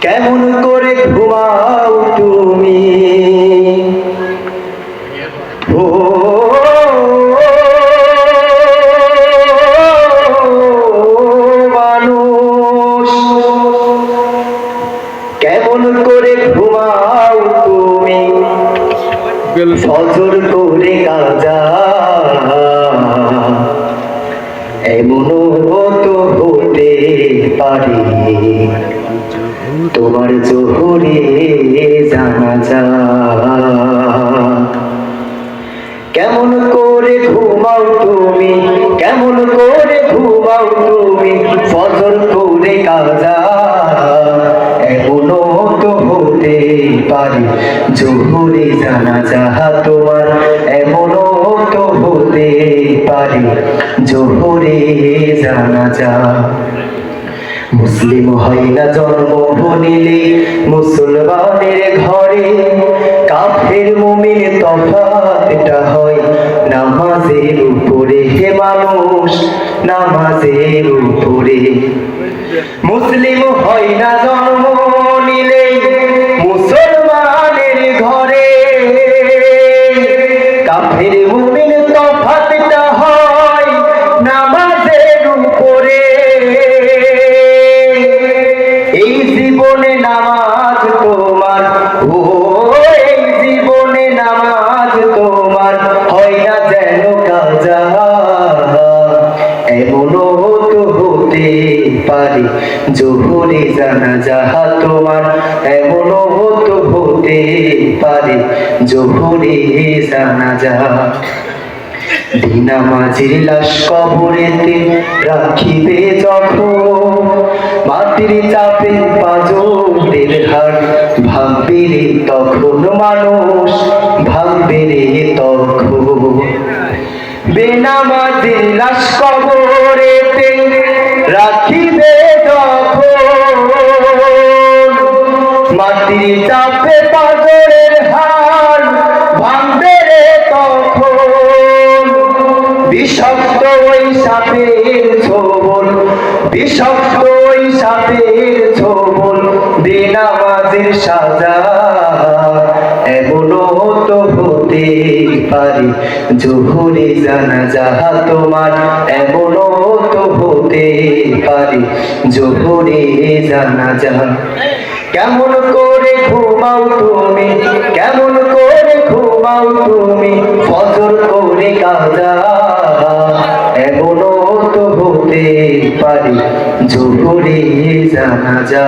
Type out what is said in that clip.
কেমন করে ঘুমাও তুমি ও মানুষ, কেমন করে ঘুমাও তুমি ফজর করে কাজা, এমনও তো হতে পারে তোমার জোহরে জানাজা। কেমন করে ঘুমাও তুমি, কেমন করে ঘুমাও তুমি ফজর করে কাজা, এমনও তো হতে পারে জোহরে জানাজা তোমার, এমনও তো হতে পারে জোহরে জানাজা। মুসলিম হয় না জন্ম নিলে মুসলমানের ঘরে, কাফের মুমিন তফাৎটা হয় নামাজের উপরে হে মানুষ, নামাজের উপরে। মুসলিম হয় না জন্ম নিলে মুসলমানের ঘরে, কাফের মুমিন তফাৎটা হয় নামাজের উপরে। এই জীবনে নামাজ তোমার ও, এই জীবনে নামাজ তোমার হয় না যেন কাজা, এমনও তো হতে পারে জোহরে জানাজা তোমার, এমনও তো হতে পারে জোহরে জানাজা। বিনামাজির লাশ কবরেতে রাখিবে যখন, মাটির চাপে পাঁজরের হাড় ভাঙবে রে তখন মানুষ, ভাঙবে রে তখন। বেনামাজির লাশ কবরেতে রাখিবে যখন, মাটির চাপে পাঁজরের হাড় ভাঙবে রে তখন। বিষাক্ত ওই সাপের ছোবল, বিষাক্ত ওই সাপের ছোবল বেনামাজির সাজা, এমনও তো হতে পারে জোহরে জানাজা তোমার, এমনও তো হতে পারে জোহরে জানাজা। কেমন করে ঘুমাও তুমি, কেমন করে ঘুমাও তুমি ফজর করে কাজা, এমনও তো হতে পারে জোহরে জানাজা।